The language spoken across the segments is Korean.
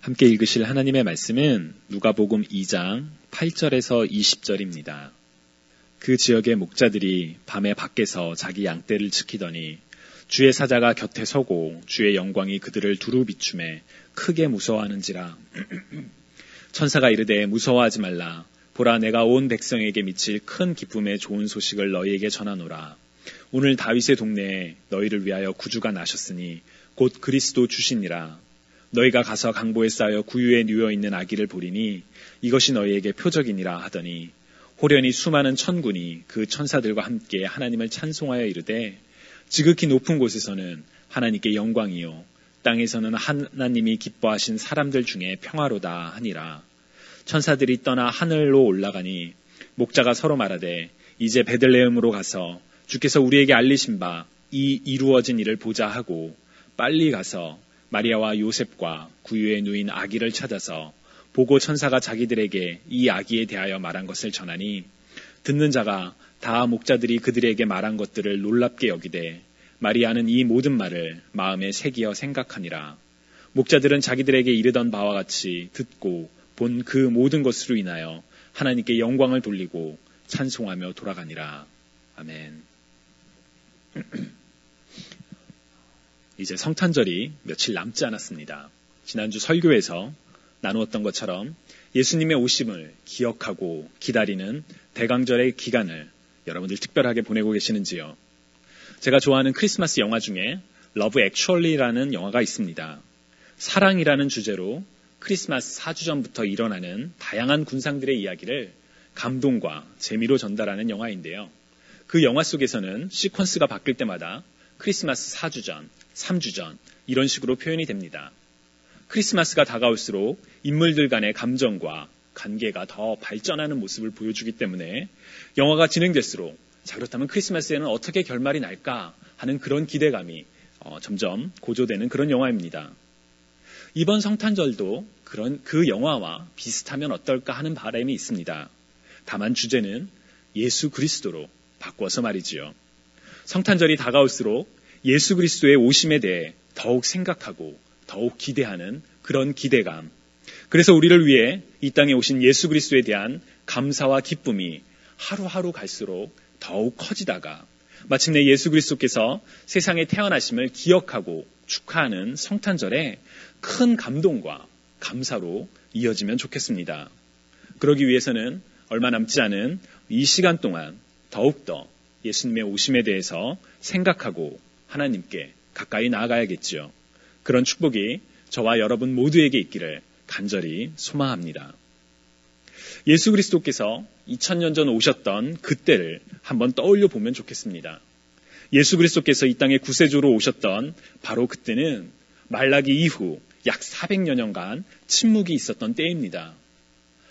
함께 읽으실 하나님의 말씀은 누가복음 2장 8절에서 20절입니다. 그 지역의 목자들이 밤에 밖에서 자기 양떼를 지키더니 주의 사자가 곁에 서고 주의 영광이 그들을 두루 비추매 크게 무서워하는지라. 천사가 이르되 무서워하지 말라. 보라, 내가 온 백성에게 미칠 큰 기쁨의 좋은 소식을 너희에게 전하노라. 오늘 다윗의 동네에 너희를 위하여 구주가 나셨으니 곧 그리스도 주시니라. 너희가 가서 강보에 쌓여 구유에 누워 있는 아기를 보리니 이것이 너희에게 표적이니라 하더니 호련히 수많은 천군이 그 천사들과 함께 하나님을 찬송하여 이르되 지극히 높은 곳에서는 하나님께 영광이요 땅에서는 하나님이 기뻐하신 사람들 중에 평화로다 하니라. 천사들이 떠나 하늘로 올라가니 목자가 서로 말하되 이제 베들레헴으로 가서 주께서 우리에게 알리신 바 이 이루어진 일을 보자 하고 빨리 가서 마리아와 요셉과 구유에 누인 아기를 찾아서 보고 천사가 자기들에게 이 아기에 대하여 말한 것을 전하니 듣는 자가 다 목자들이 그들에게 말한 것들을 놀랍게 여기되 마리아는 이 모든 말을 마음에 새기어 생각하니라. 목자들은 자기들에게 이르던 바와 같이 듣고 본 그 모든 것으로 인하여 하나님께 영광을 돌리고 찬송하며 돌아가니라. 아멘. 이제 성탄절이 며칠 남지 않았습니다. 지난주 설교에서 나누었던 것처럼 예수님의 오심을 기억하고 기다리는 대강절의 기간을 여러분들 특별하게 보내고 계시는지요? 제가 좋아하는 크리스마스 영화 중에 러브 액츄얼리라는 영화가 있습니다. 사랑이라는 주제로 크리스마스 4주 전부터 일어나는 다양한 군상들의 이야기를 감동과 재미로 전달하는 영화인데요. 그 영화 속에서는 시퀀스가 바뀔 때마다 크리스마스 4주 전, 3주 전 이런 식으로 표현이 됩니다. 크리스마스가 다가올수록 인물들 간의 감정과 관계가 더 발전하는 모습을 보여주기 때문에 영화가 진행될수록 자, 그렇다면 크리스마스에는 어떻게 결말이 날까 하는 그런 기대감이 점점 고조되는 그런 영화입니다. 이번 성탄절도 그 영화와 비슷하면 어떨까 하는 바람이 있습니다. 다만 주제는 예수 그리스도로 바꿔서 말이지요. 성탄절이 다가올수록 예수 그리스도의 오심에 대해 더욱 생각하고 더욱 기대하는 그런 기대감. 그래서 우리를 위해 이 땅에 오신 예수 그리스도에 대한 감사와 기쁨이 하루하루 갈수록 더욱 커지다가 마침내 예수 그리스도께서 세상에 태어나심을 기억하고 축하하는 성탄절에 큰 감동과 감사로 이어지면 좋겠습니다. 그러기 위해서는 얼마 남지 않은 이 시간 동안 더욱더 예수님의 오심에 대해서 생각하고 하나님께 가까이 나아가야겠지요. 그런 축복이 저와 여러분 모두에게 있기를 간절히 소망합니다. 예수 그리스도께서 2000년 전 오셨던 그때를 한번 떠올려 보면 좋겠습니다. 예수 그리스도께서 이 땅에 구세주로 오셨던 바로 그때는 말라기 이후 약 400여 년간 침묵이 있었던 때입니다.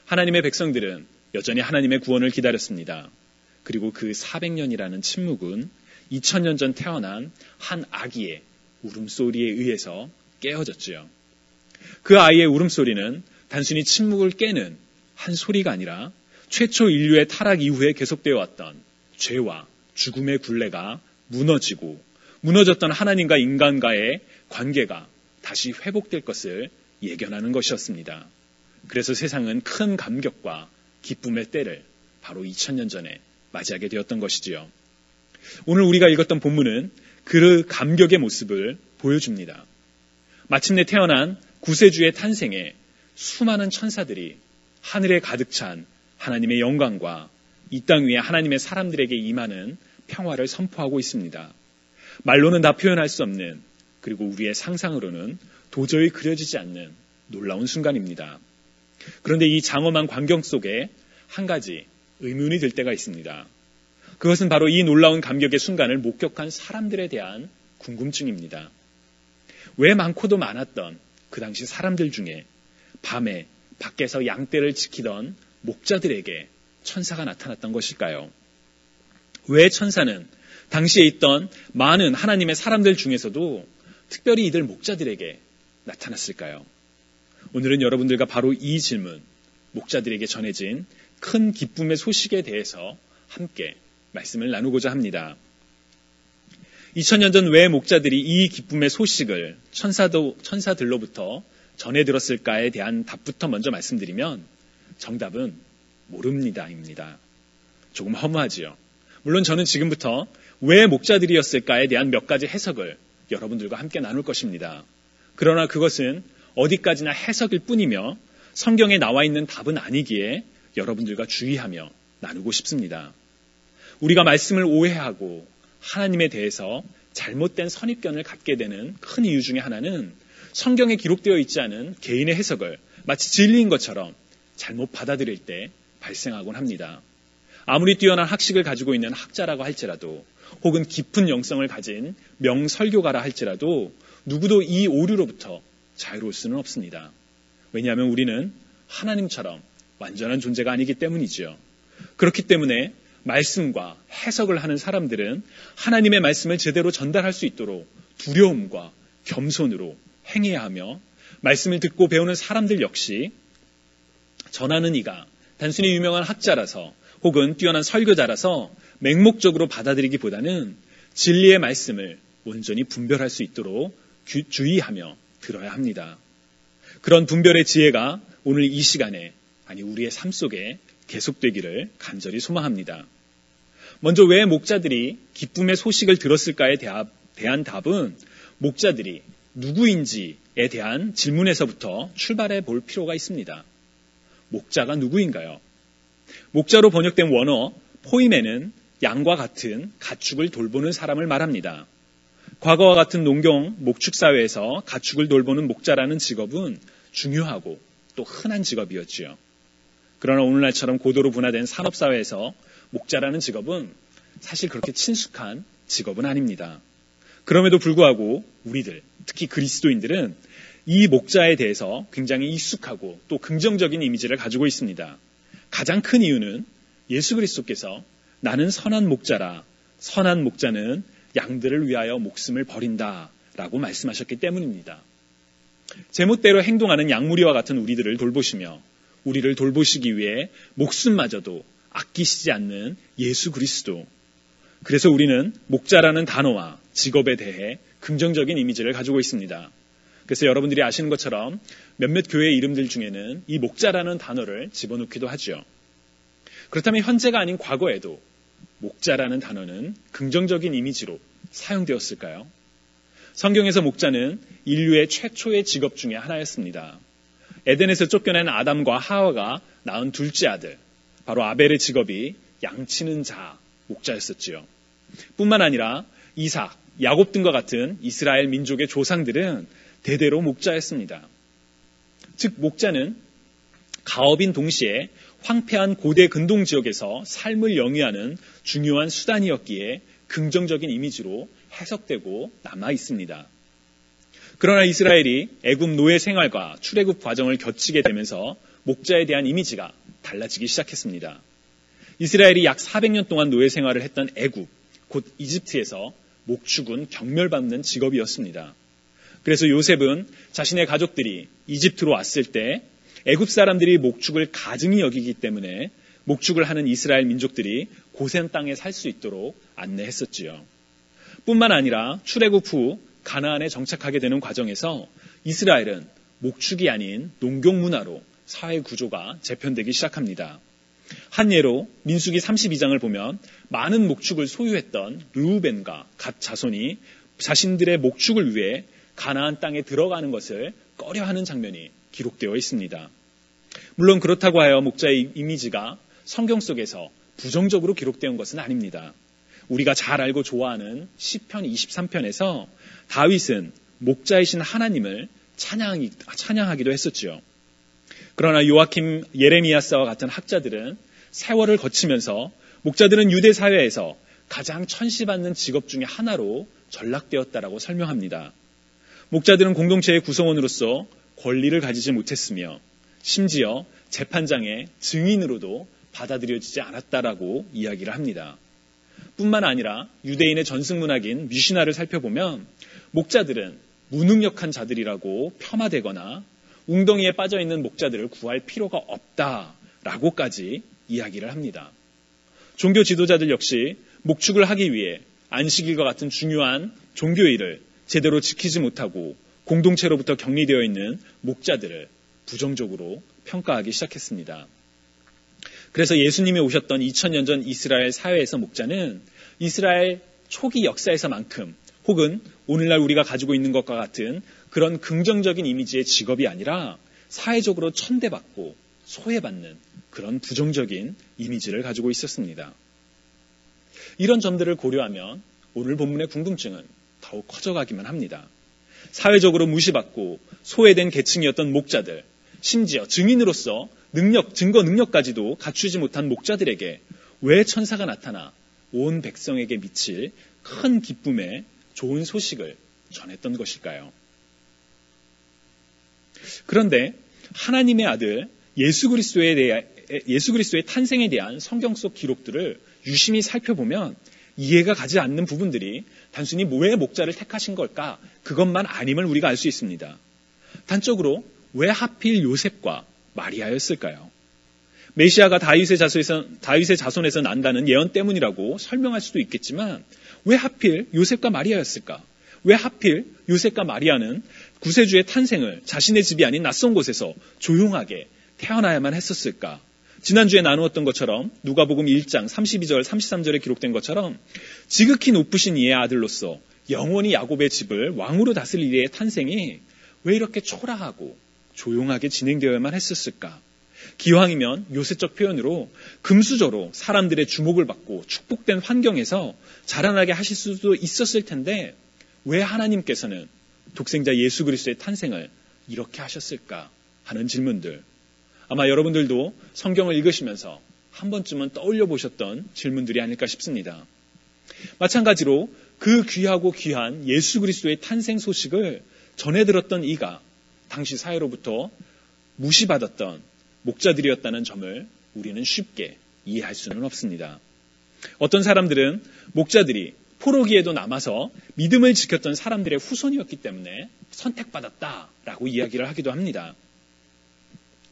하나님의 백성들은 여전히 하나님의 구원을 기다렸습니다. 그리고 그 400년이라는 침묵은 2000년 전 태어난 한 아기의 울음소리에 의해서 깨어졌지요. 그 아이의 울음소리는 단순히 침묵을 깨는 한 소리가 아니라 최초 인류의 타락 이후에 계속되어 왔던 죄와 죽음의 굴레가 무너졌던 하나님과 인간과의 관계가 다시 회복될 것을 예견하는 것이었습니다. 그래서 세상은 큰 감격과 기쁨의 때를 바로 2000년 전에 맞이하게 되었던 것이지요. 오늘 우리가 읽었던 본문은 그 감격의 모습을 보여줍니다. 마침내 태어난 구세주의 탄생에 수많은 천사들이 하늘에 가득 찬 하나님의 영광과 이 땅 위에 하나님의 사람들에게 임하는 평화를 선포하고 있습니다. 말로는 다 표현할 수 없는, 그리고 우리의 상상으로는 도저히 그려지지 않는 놀라운 순간입니다. 그런데 이 장엄한 광경 속에 한 가지 의문이 들 때가 있습니다. 그것은 바로 이 놀라운 감격의 순간을 목격한 사람들에 대한 궁금증입니다. 왜 많고도 많았던 그 당시 사람들 중에 밤에 밖에서 양떼를 지키던 목자들에게 천사가 나타났던 것일까요? 왜 천사는 당시에 있던 많은 하나님의 사람들 중에서도 특별히 이들 목자들에게 나타났을까요? 오늘은 여러분들과 바로 이 질문, 목자들에게 전해진 큰 기쁨의 소식에 대해서 함께 말씀을 나누고자 합니다. 2000년 전 왜 목자들이 이 기쁨의 소식을 천사들로부터 전해 들었을까에 대한 답부터 먼저 말씀드리면 정답은 모릅니다입니다. 조금 허무하지요. 물론 저는 지금부터 왜 목자들이었을까에 대한 몇 가지 해석을 여러분들과 함께 나눌 것입니다. 그러나 그것은 어디까지나 해석일 뿐이며 성경에 나와 있는 답은 아니기에 여러분들과 주의하며 나누고 싶습니다. 우리가 말씀을 오해하고 하나님에 대해서 잘못된 선입견을 갖게 되는 큰 이유 중에 하나는 성경에 기록되어 있지 않은 개인의 해석을 마치 진리인 것처럼 잘못 받아들일 때 발생하곤 합니다. 아무리 뛰어난 학식을 가지고 있는 학자라고 할지라도 혹은 깊은 영성을 가진 명설교가라 할지라도 누구도 이 오류로부터 자유로울 수는 없습니다. 왜냐하면 우리는 하나님처럼 완전한 존재가 아니기 때문이지요. 그렇기 때문에 말씀과 해석을 하는 사람들은 하나님의 말씀을 제대로 전달할 수 있도록 두려움과 겸손으로 행해야 하며 말씀을 듣고 배우는 사람들 역시 전하는 이가 단순히 유명한 학자라서 혹은 뛰어난 설교자라서 맹목적으로 받아들이기보다는 진리의 말씀을 온전히 분별할 수 있도록 주의하며 들어야 합니다. 그런 분별의 지혜가 오늘 이 시간에 아니 우리의 삶 속에 계속되기를 간절히 소망합니다. 먼저 왜 목자들이 기쁨의 소식을 들었을까에 대한 답은 목자들이 누구인지에 대한 질문에서부터 출발해 볼 필요가 있습니다. 목자가 누구인가요? 목자로 번역된 원어 포이메는 양과 같은 가축을 돌보는 사람을 말합니다. 과거와 같은 농경 목축 사회에서 가축을 돌보는 목자라는 직업은 중요하고 또 흔한 직업이었지요. 그러나 오늘날처럼 고도로 분화된 산업사회에서 목자라는 직업은 사실 그렇게 친숙한 직업은 아닙니다. 그럼에도 불구하고 우리들, 특히 그리스도인들은 이 목자에 대해서 굉장히 익숙하고 또 긍정적인 이미지를 가지고 있습니다. 가장 큰 이유는 예수 그리스도께서 나는 선한 목자라, 선한 목자는 양들을 위하여 목숨을 버린다 라고 말씀하셨기 때문입니다. 제멋대로 행동하는 양무리와 같은 우리들을 돌보시며 우리를 돌보시기 위해 목숨마저도 아끼시지 않는 예수 그리스도. 그래서 우리는 목자라는 단어와 직업에 대해 긍정적인 이미지를 가지고 있습니다. 그래서 여러분들이 아시는 것처럼 몇몇 교회 이름들 중에는 이 목자라는 단어를 집어넣기도 하죠. 그렇다면 현재가 아닌 과거에도 목자라는 단어는 긍정적인 이미지로 사용되었을까요? 성경에서 목자는 인류의 최초의 직업 중에 하나였습니다. 에덴에서 쫓겨난 아담과 하와가 낳은 둘째 아들, 바로 아벨의 직업이 양치는 자, 목자였었지요. 뿐만 아니라 이삭, 야곱 등과 같은 이스라엘 민족의 조상들은 대대로 목자였습니다. 즉 목자는 가업인 동시에 황폐한 고대 근동 지역에서 삶을 영위하는 중요한 수단이었기에 긍정적인 이미지로 해석되고 남아 있습니다. 그러나 이스라엘이 애굽 노예 생활과 출애굽 과정을 거치게 되면서 목자에 대한 이미지가 달라지기 시작했습니다. 이스라엘이 약 400년 동안 노예 생활을 했던 애굽, 곧 이집트에서 목축은 경멸받는 직업이었습니다. 그래서 요셉은 자신의 가족들이 이집트로 왔을 때 애굽 사람들이 목축을 가증히 여기기 때문에 목축을 하는 이스라엘 민족들이 고센 땅에 살 수 있도록 안내했었지요. 뿐만 아니라 출애굽 후 가나안에 정착하게 되는 과정에서 이스라엘은 목축이 아닌 농경 문화로 사회 구조가 재편되기 시작합니다. 한 예로 민수기 32장을 보면 많은 목축을 소유했던 르우벤과 갓 자손이 자신들의 목축을 위해 가나안 땅에 들어가는 것을 꺼려하는 장면이 기록되어 있습니다. 물론 그렇다고 하여 목자의 이미지가 성경 속에서 부정적으로 기록된 것은 아닙니다. 우리가 잘 알고 좋아하는 시편 23편에서 다윗은 목자이신 하나님을 찬양하기도 했었지요. 그러나 요아킴 예레미야스와 같은 학자들은 세월을 거치면서 목자들은 유대 사회에서 가장 천시받는 직업 중에 하나로 전락되었다라고 설명합니다. 목자들은 공동체의 구성원으로서 권리를 가지지 못했으며 심지어 재판장의 증인으로도 받아들여지지 않았다라고 이야기를 합니다. 뿐만 아니라 유대인의 전승문학인 미시나를 살펴보면 목자들은 무능력한 자들이라고 폄하되거나 웅덩이에 빠져있는 목자들을 구할 필요가 없다라고까지 이야기를 합니다. 종교 지도자들 역시 목축을 하기 위해 안식일과 같은 중요한 종교일을 제대로 지키지 못하고 공동체로부터 격리되어 있는 목자들을 부정적으로 평가하기 시작했습니다. 그래서 예수님이 오셨던 2000년 전 이스라엘 사회에서 목자는 이스라엘 초기 역사에서만큼 혹은 오늘날 우리가 가지고 있는 것과 같은 그런 긍정적인 이미지의 직업이 아니라 사회적으로 천대받고 소외받는 그런 부정적인 이미지를 가지고 있었습니다. 이런 점들을 고려하면 오늘 본문의 궁금증은 더욱 커져가기만 합니다. 사회적으로 무시받고 소외된 계층이었던 목자들, 심지어 증인으로서 증거 능력까지도 갖추지 못한 목자들에게 왜 천사가 나타나 온 백성에게 미칠 큰 기쁨의 좋은 소식을 전했던 것일까요? 그런데 하나님의 아들 예수 그리스도의 탄생에 대한 성경 속 기록들을 유심히 살펴보면 이해가 가지 않는 부분들이 단순히 왜 목자를 택하신 걸까? 그것만 아님을 우리가 알 수 있습니다. 단적으로 왜 하필 요셉과 마리아였을까요? 메시아가 다윗의 자손에서 난다는 예언 때문이라고 설명할 수도 있겠지만 왜 하필 요셉과 마리아였을까? 왜 하필 요셉과 마리아는 구세주의 탄생을 자신의 집이 아닌 낯선 곳에서 조용하게 태어나야만 했었을까? 지난주에 나누었던 것처럼 누가복음 1장 32절 33절에 기록된 것처럼 지극히 높으신 이의 아들로서 영원히 야곱의 집을 왕으로 다스릴 이의 탄생이 왜 이렇게 초라하고 조용하게 진행되어야만 했었을까? 기왕이면 요새적 표현으로 금수저로 사람들의 주목을 받고 축복된 환경에서 자라나게 하실 수도 있었을 텐데 왜 하나님께서는 독생자 예수 그리스도의 탄생을 이렇게 하셨을까 하는 질문들, 아마 여러분들도 성경을 읽으시면서 한 번쯤은 떠올려 보셨던 질문들이 아닐까 싶습니다. 마찬가지로 그 귀하고 귀한 예수 그리스도의 탄생 소식을 전해 들었던 이가 당시 사회로부터 무시받았던 목자들이었다는 점을 우리는 쉽게 이해할 수는 없습니다. 어떤 사람들은 목자들이 포로기에도 남아서 믿음을 지켰던 사람들의 후손이었기 때문에 선택받았다라고 이야기를 하기도 합니다.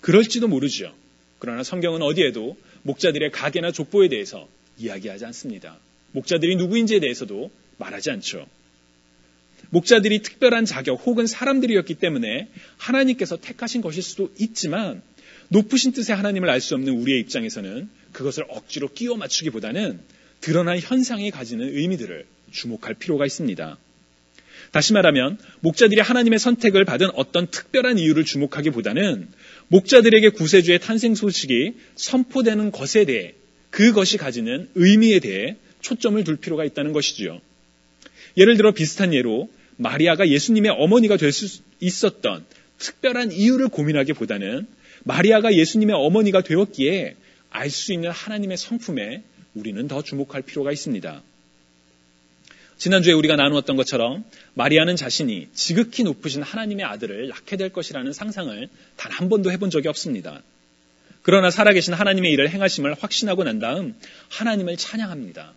그럴지도 모르죠. 그러나 성경은 어디에도 목자들의 가계나 족보에 대해서 이야기하지 않습니다. 목자들이 누구인지에 대해서도 말하지 않죠. 목자들이 특별한 자격 혹은 사람들이었기 때문에 하나님께서 택하신 것일 수도 있지만 높으신 뜻의 하나님을 알 수 없는 우리의 입장에서는 그것을 억지로 끼워 맞추기보다는 드러난 현상이 가지는 의미들을 주목할 필요가 있습니다. 다시 말하면 목자들이 하나님의 선택을 받은 어떤 특별한 이유를 주목하기보다는 목자들에게 구세주의 탄생 소식이 선포되는 것에 대해 그것이 가지는 의미에 대해 초점을 둘 필요가 있다는 것이지요. 예를 들어 비슷한 예로 마리아가 예수님의 어머니가 될 수 있었던 특별한 이유를 고민하기보다는 마리아가 예수님의 어머니가 되었기에 알 수 있는 하나님의 성품에 우리는 더 주목할 필요가 있습니다. 지난주에 우리가 나누었던 것처럼 마리아는 자신이 지극히 높으신 하나님의 아들을 낳게 될 것이라는 상상을 단 한 번도 해본 적이 없습니다. 그러나 살아계신 하나님의 일을 행하심을 확신하고 난 다음 하나님을 찬양합니다.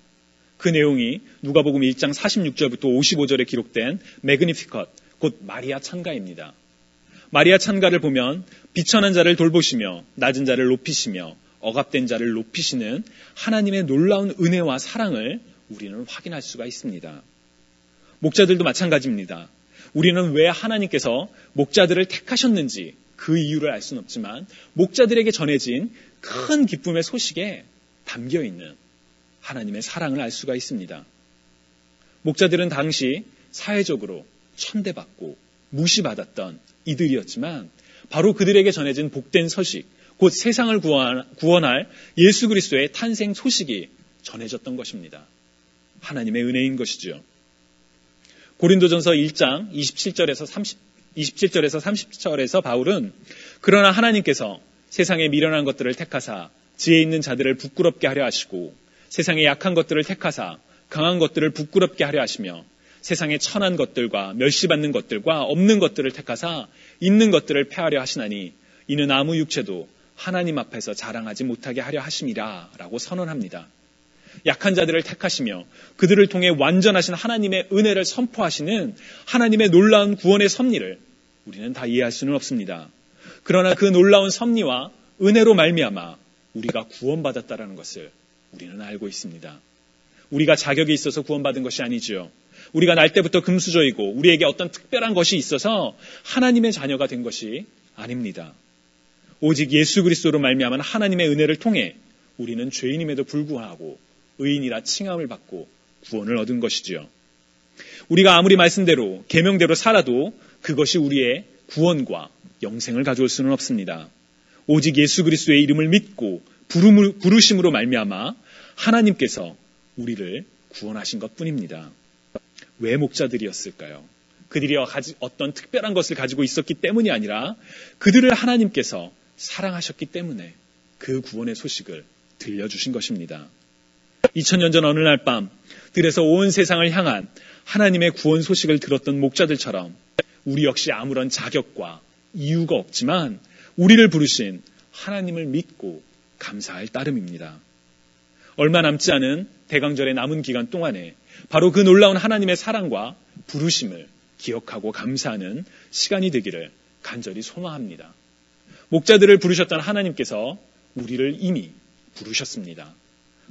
그 내용이 누가복음 1장 46절부터 55절에 기록된 매그니피컷, 곧 마리아 찬가입니다. 마리아 찬가를 보면 비천한 자를 돌보시며 낮은 자를 높이시며 억압된 자를 높이시는 하나님의 놀라운 은혜와 사랑을 우리는 확인할 수가 있습니다. 목자들도 마찬가지입니다. 우리는 왜 하나님께서 목자들을 택하셨는지 그 이유를 알 수는 없지만 목자들에게 전해진 큰 기쁨의 소식에 담겨있는 하나님의 사랑을 알 수가 있습니다. 목자들은 당시 사회적으로 천대받고 무시받았던 이들이었지만 바로 그들에게 전해진 복된 소식, 곧 세상을 구원할 예수 그리스도의 탄생 소식이 전해졌던 것입니다. 하나님의 은혜인 것이죠. 고린도전서 1장 27절에서 30절에서 바울은 그러나 하나님께서 세상에 미련한 것들을 택하사 지혜 있는 자들을 부끄럽게 하려 하시고 세상에 약한 것들을 택하사 강한 것들을 부끄럽게 하려 하시며 세상에 천한 것들과 멸시받는 것들과 없는 것들을 택하사 있는 것들을 폐하려 하시나니 이는 아무 육체도 하나님 앞에서 자랑하지 못하게 하려 하심이라 라고 선언합니다. 약한 자들을 택하시며 그들을 통해 완전하신 하나님의 은혜를 선포하시는 하나님의 놀라운 구원의 섭리를 우리는 다 이해할 수는 없습니다. 그러나 그 놀라운 섭리와 은혜로 말미암아 우리가 구원받았다라는 것을 우리는 알고 있습니다. 우리가 자격이 있어서 구원받은 것이 아니지요. 우리가 날 때부터 금수저이고 우리에게 어떤 특별한 것이 있어서 하나님의 자녀가 된 것이 아닙니다. 오직 예수 그리스도로 말미암은 하나님의 은혜를 통해 우리는 죄인임에도 불구하고 의인이라 칭함을 받고 구원을 얻은 것이지요. 우리가 아무리 말씀대로 계명대로 살아도 그것이 우리의 구원과 영생을 가져올 수는 없습니다. 오직 예수 그리스도의 이름을 믿고 부르심으로 말미암아 하나님께서 우리를 구원하신 것뿐입니다. 왜 목자들이었을까요? 그들이 어떤 특별한 것을 가지고 있었기 때문이 아니라 그들을 하나님께서 사랑하셨기 때문에 그 구원의 소식을 들려주신 것입니다. 2000년 전 어느 날 밤 들에서 온 세상을 향한 하나님의 구원 소식을 들었던 목자들처럼 우리 역시 아무런 자격과 이유가 없지만 우리를 부르신 하나님을 믿고 감사할 따름입니다. 얼마 남지 않은 대강절의 남은 기간 동안에 바로 그 놀라운 하나님의 사랑과 부르심을 기억하고 감사하는 시간이 되기를 간절히 소망합니다. 목자들을 부르셨던 하나님께서 우리를 이미 부르셨습니다.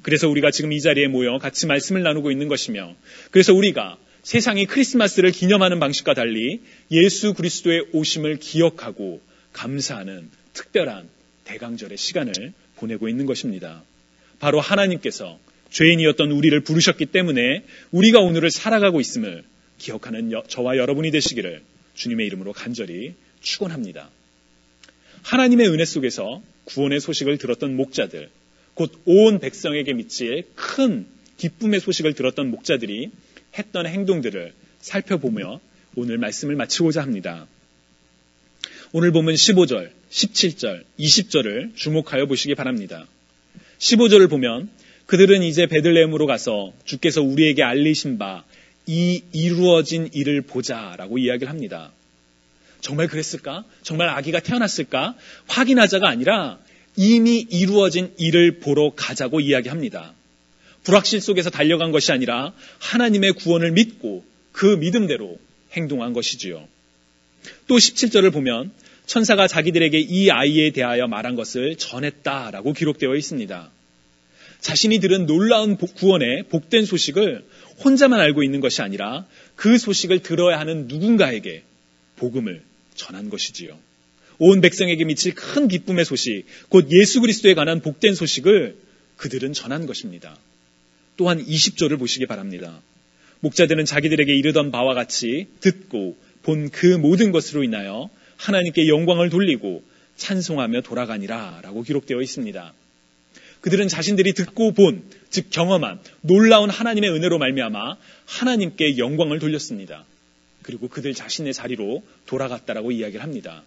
그래서 우리가 지금 이 자리에 모여 같이 말씀을 나누고 있는 것이며, 그래서 우리가 세상이 크리스마스를 기념하는 방식과 달리 예수 그리스도의 오심을 기억하고 감사하는 특별한 대강절의 시간을 보내고 있는 것입니다. 바로 하나님께서 죄인이었던 우리를 부르셨기 때문에 우리가 오늘을 살아가고 있음을 기억하는 저와 여러분이 되시기를 주님의 이름으로 간절히 축원합니다. 하나님의 은혜 속에서 구원의 소식을 들었던 목자들, 곧 온 백성에게 미칠 큰 기쁨의 소식을 들었던 목자들이 했던 행동들을 살펴보며 오늘 말씀을 마치고자 합니다. 오늘 보면 15절, 17절, 20절을 주목하여 보시기 바랍니다. 15절을 보면 그들은 이제 베들레헴으로 가서 주께서 우리에게 알리신 바 이 이루어진 일을 보자라고 이야기를 합니다. 정말 그랬을까? 정말 아기가 태어났을까? 확인하자가 아니라 이미 이루어진 일을 보러 가자고 이야기합니다. 불확실 속에서 달려간 것이 아니라 하나님의 구원을 믿고 그 믿음대로 행동한 것이지요. 또 17절을 보면 천사가 자기들에게 이 아이에 대하여 말한 것을 전했다라고 기록되어 있습니다. 자신이 들은 놀라운 구원의 복된 소식을 혼자만 알고 있는 것이 아니라 그 소식을 들어야 하는 누군가에게 복음을 전한 것이지요. 온 백성에게 미칠 큰 기쁨의 소식, 곧 예수 그리스도에 관한 복된 소식을 그들은 전한 것입니다. 또한 20절을 보시기 바랍니다. 목자들은 자기들에게 이르던 바와 같이 듣고 본 그 모든 것으로 인하여 하나님께 영광을 돌리고 찬송하며 돌아가니라 라고 기록되어 있습니다. 그들은 자신들이 듣고 본, 즉 경험한 놀라운 하나님의 은혜로 말미암아 하나님께 영광을 돌렸습니다. 그리고 그들 자신의 자리로 돌아갔다라고 이야기를 합니다.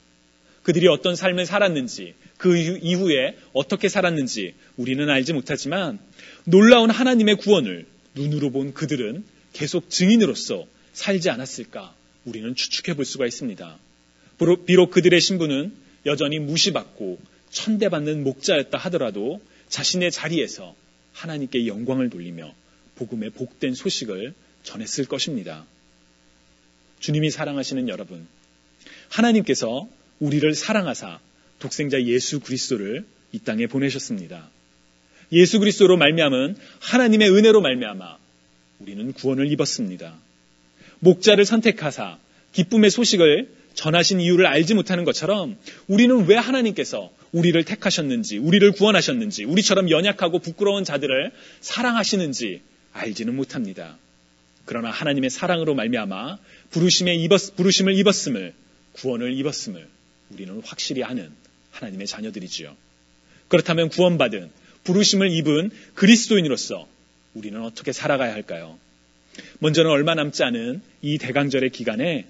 그들이 어떤 삶을 살았는지, 그 이후에 어떻게 살았는지 우리는 알지 못하지만 놀라운 하나님의 구원을 눈으로 본 그들은 계속 증인으로서 살지 않았을까 우리는 추측해 볼 수가 있습니다. 비록 그들의 신분은 여전히 무시받고 천대받는 목자였다 하더라도 자신의 자리에서 하나님께 영광을 돌리며 복음의 복된 소식을 전했을 것입니다. 주님이 사랑하시는 여러분, 하나님께서 우리를 사랑하사 독생자 예수 그리스도를 이 땅에 보내셨습니다. 예수 그리스도로 말미암은 하나님의 은혜로 말미암아 우리는 구원을 입었습니다. 목자를 선택하사 기쁨의 소식을 전하신 이유를 알지 못하는 것처럼 우리는 왜 하나님께서 우리를 택하셨는지, 우리를 구원하셨는지, 우리처럼 연약하고 부끄러운 자들을 사랑하시는지 알지는 못합니다. 그러나 하나님의 사랑으로 말미암아 부르심을 입었음을, 구원을 입었음을 우리는 확실히 아는 하나님의 자녀들이지요. 그렇다면 구원받은, 부르심을 입은 그리스도인으로서 우리는 어떻게 살아가야 할까요? 먼저는 얼마 남지 않은 이 대강절의 기간에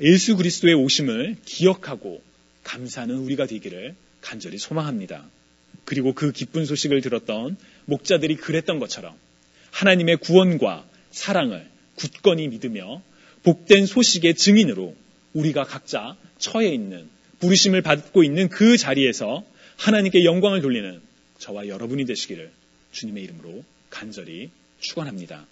예수 그리스도의 오심을 기억하고 감사하는 우리가 되기를 간절히 소망합니다. 그리고 그 기쁜 소식을 들었던 목자들이 그랬던 것처럼 하나님의 구원과 사랑을 굳건히 믿으며 복된 소식의 증인으로 우리가 각자 처해 있는, 부르심을 받고 있는 그 자리에서 하나님께 영광을 돌리는 저와 여러분이 되시기를 주님의 이름으로 간절히 축원합니다.